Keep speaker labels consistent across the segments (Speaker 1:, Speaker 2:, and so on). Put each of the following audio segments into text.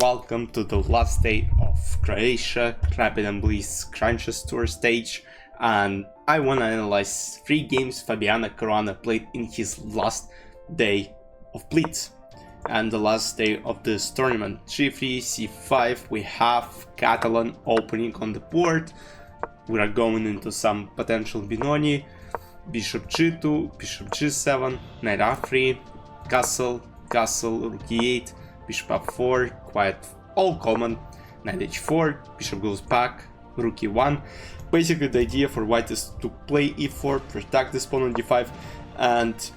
Speaker 1: welcome to the last day of Croatia Rapid Blitz Croatia Tour stage, and I wanna analyze 3 games Fabiano Caruana played in his last day of Blitz and the last day of this tournament. G3, C5, we have Catalan opening on the board. We are going into some potential Binoni, Bishop G2, Bishop G7, Knight R3, Castle, Rook E8, Bishop F4, quite all common, Knight H4, Bishop goes back, Rook E1. Basically the idea for white is to play E4, protect this pawn on D5, and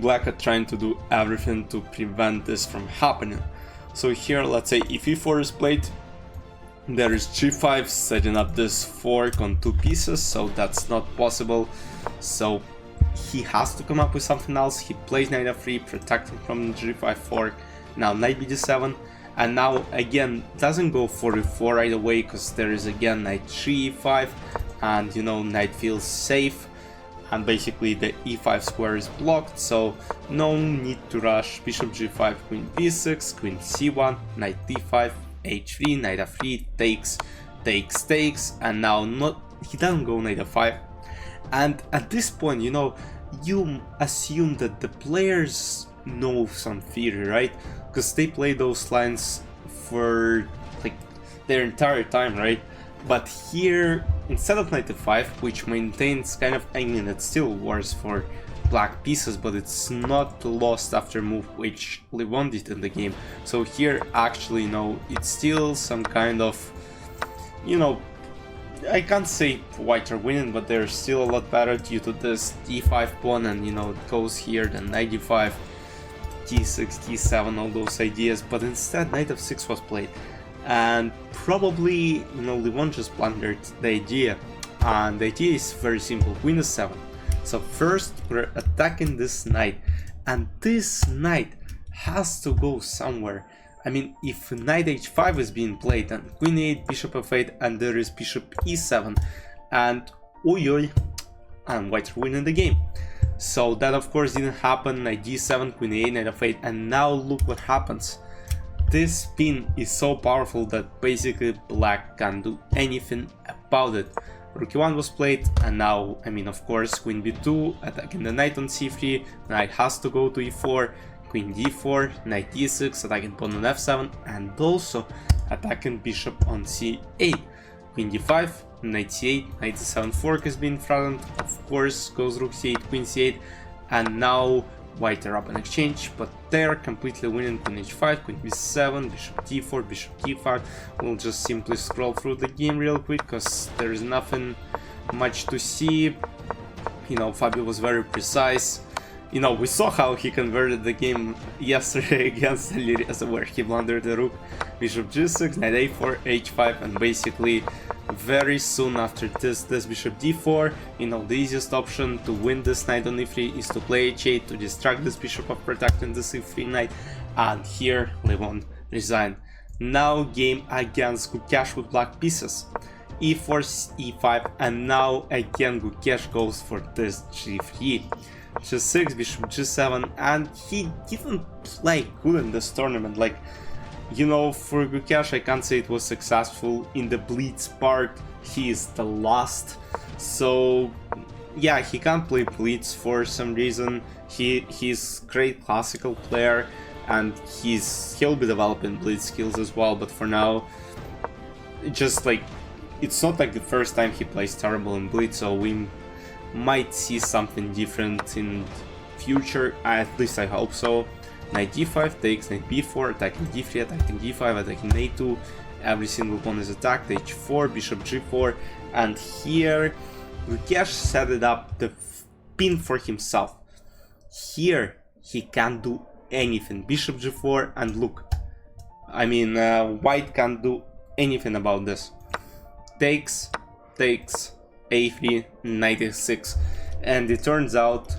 Speaker 1: black are trying to do everything to prevent this from happening. So here, let's say if E4 is played, there is G5 setting up this fork on 2 pieces, so that's not possible. So he has to come up with something else. He plays Knight F3, protecting from the G5 fork. Now Knight BD7, and now again doesn't go for E4 right away because there is again Knight G5, and Knight feels safe, and basically the E5 square is blocked, so no need to rush. Bishop G5, Queen B6, Queen C1, Knight D5, H3, Knight F3, takes, and now he doesn't go Knight F5. And at this point, you assume that the players know some theory, right? Because they play those lines for like their entire time, right? But here, instead of Knight F5, which maintains kind of, it still works for black pieces, but it's not lost after move which Levon did in the game. So here, actually, it's still some kind of, I can't say white are winning, but they're still a lot better due to this D5 pawn, and it goes here, then Knight D5, D6, D7, all those ideas, but instead Knight F6 was played, and probably Levon just blundered the idea, and the idea is very simple: Queen S7. So first we're attacking this knight, and this knight has to go somewhere. I mean, if Knight H5 is being played, then Queen E8, Bishop F8, and there is Bishop E7, and and white are winning the game. So that of course didn't happen. Knight D7, Queen A8, Knight F8, and now look what happens. This spin is so powerful that basically black can't do anything about it. Rook E1 was played, and now, of course, Queen B2, attacking the knight on C3, knight has to go to E4, Queen D4, Knight D6, attacking pawn on F7, and also attacking bishop on C8. Queen D5, Knight C8, Knight C7 fork is being threatened, of course goes Rook C8, Queen C8, and now white are up in exchange, but they're completely winning. Queen H5, Queen B7, Bishop D4, Bishop D5. We'll just simply scroll through the game real quick because there is nothing much to see. Fabio was very precise. We saw how he converted the game yesterday against Alireza, where he blundered the rook, Bishop G6, Knight A4, H5, and basically very soon after this Bishop D4, the easiest option to win this knight on E3 is to play H8 to distract this bishop of protecting this E3 knight, and here Levon resigned. Now game against Gukesh with black pieces, E4, E5, and now again Gukesh goes for this G3. G6, Bishop G7, and he didn't play good in this tournament. Like, for Gukesh, I can't say it was successful in the Blitz part. He is the last, so yeah, he can't play Blitz for some reason. He's great classical player, and he'll be developing Blitz skills as well. But for now, just like, it's not like the first time he plays terrible in Blitz, so we might see something different in future, at least I hope so. Knight D5 takes, Knight B4, attacking D3, attacking D5, attacking A2, every single pawn is attacked, H4, Bishop G4, and here Gukesh set it up the pin for himself. Here he can't do anything. Bishop G4, and look, white can't do anything about this. Takes, A3, Knight F6, and it turns out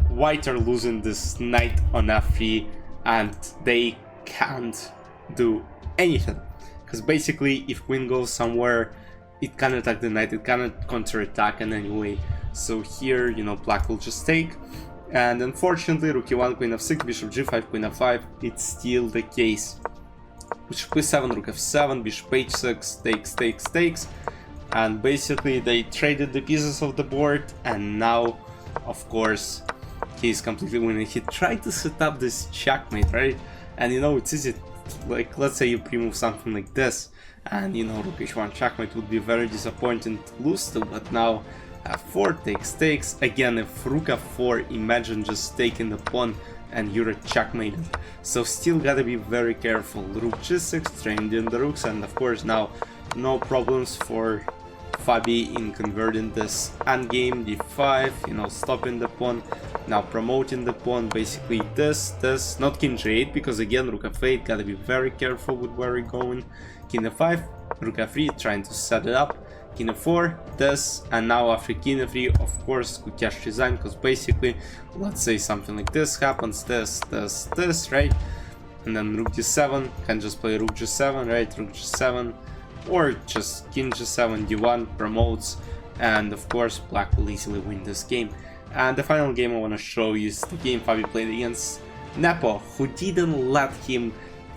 Speaker 1: white are losing this knight on F3, and they can't do anything, because basically if queen goes somewhere, it can't attack the knight, it cannot counter-attack in any way. So here, black will just take, and unfortunately Rook E1, Queen F6, Bishop G5, Queen F5, it's still the case. bishop e7, rook f7, bishop h6, takes, and basically they traded the pieces of the board, and now, of course, he's completely winning. He tried to set up this checkmate, right? And you know, it's easy, like, let's say you pre-move something like this, and you know, rook h1 checkmate would be very disappointing to lose to, but now f4 takes, again, if rook f4, imagine just taking the pawn and you're checkmated. So still gotta be very careful. Rook g6, training the rooks, and of course now no problems for Fabi in converting this endgame, d5, you know, stopping the pawn, now promoting the pawn, basically this, not king g8, because again, rook f8, gotta be very careful with where we're going, king f5, rook f3, trying to set it up, king f4, this, and now after king f3, of course, good cash design, because basically, let's say something like this happens, this, right, and then rook d7, can just play rook g7, right, rook g7, or just king g7, d1, promotes, and of course, black will easily win this game. And the final game I want to show you is the game Fabi played against Nepo, who didn't let him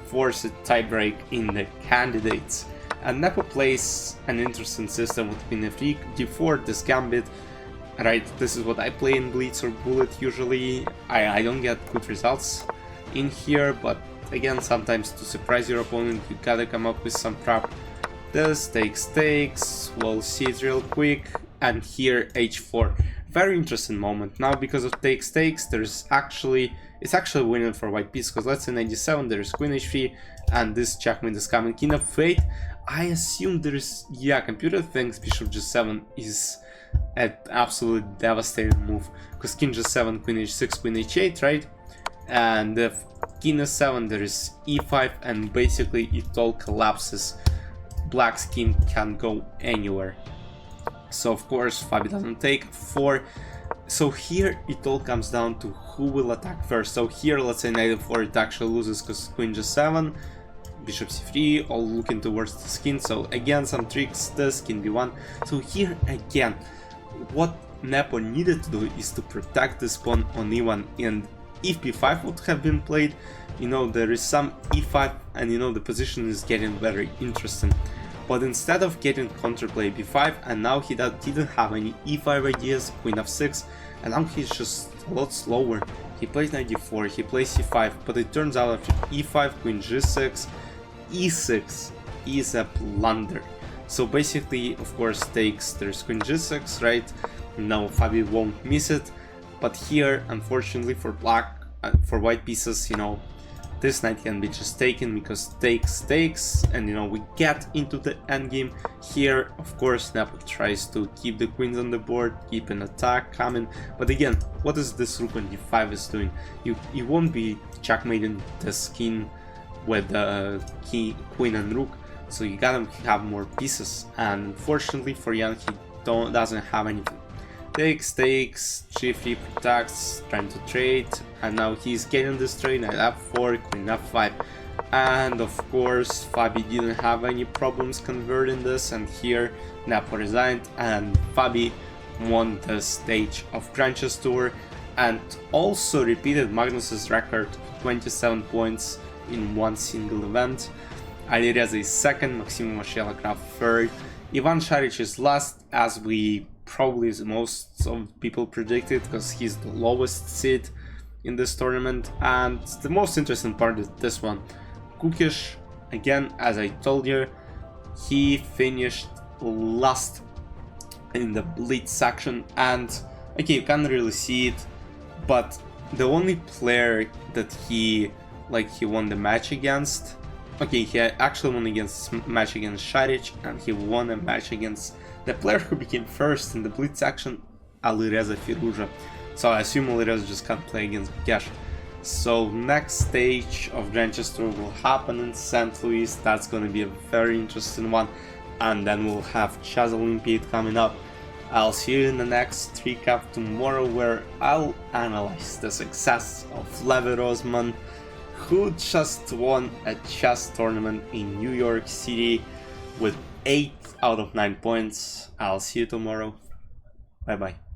Speaker 1: force a tiebreak in the candidates. And Nepo plays an interesting system with queen f3, d4, this gambit, right? This is what I play in Blitz or Bullet usually. I don't get good results in here, but again, sometimes to surprise your opponent, you gotta come up with some trap. This takes, we'll see it real quick, and here h4. Very interesting moment. Now because of takes, it's actually winning for white piece, because let's say knight d7, there's queen h3, and this checkmate is coming. King f8, I assume there's, yeah, computer thinks bishop g7 is an absolutely devastating move, because king g7, queen h6, queen h8, right? And if king s7, there is e5, and basically it all collapses. Black's king can't go anywhere. So of course Fabi doesn't take 4. So here it all comes down to who will attack first. So here, let's say knight f4, it actually loses because queen g7, bishop c3, all looking towards the skin. So again, some tricks, this king b1. So here again, what Nepo needed to do is to protect this pawn on e1, and if b5 would have been played, you know, there is some e5, and you know, the position is getting very interesting. But instead of getting counterplay b5, and now he didn't have any e5 ideas, queen f6, and now he's just a lot slower. He plays knight d4, he plays c5, but it turns out after e5, queen g6, e6 is a blunder. So basically, of course, takes, there's queen g6, right? Now Fabi won't miss it, but here, unfortunately for black, for white pieces, you know, this knight can be just taken because takes, and you know, we get into the endgame. Here, of course, Nepo tries to keep the queens on the board, keep an attack coming, but again, what is this rook on d5 is doing? You won't be checkmating this king with the queen and rook, so you gotta have more pieces, and unfortunately for Jan, he doesn't have anything. Takes, g3 protects, trying to trade, and now he's getting this trade, knight f4, queen f5, and of course Fabi didn't have any problems converting this, and here Nepo resigned, and Fabi won the stage of Grand Chess Tour, and also repeated Magnus's record, 27 points in one single event. Alireza is second, Maxime Vachier-Lagrave third, Ivan Šarić is last, as we probably as most of people predicted, because he's the lowest seed in this tournament. And the most interesting part is this one. Kukish, again, as I told you, he finished last in the Blitz section, and okay, you can't really see it, but the only player that he won the match against, okay, he actually won against match against Šarić, and he won a match against the player who became first in the Blitz action, Alireza Firouzja. So I assume Alireza just can't play against Cash. So next stage of Grand Chess Tour will happen in Saint Louis. That's going to be a very interesting one. And then we'll have Chess Olympiad coming up. I'll see you in the next recap tomorrow, where I'll analyze the success of Levi Rosman, who just won a chess tournament in New York City with 8 out of 9 points. I'll see you tomorrow. Bye bye.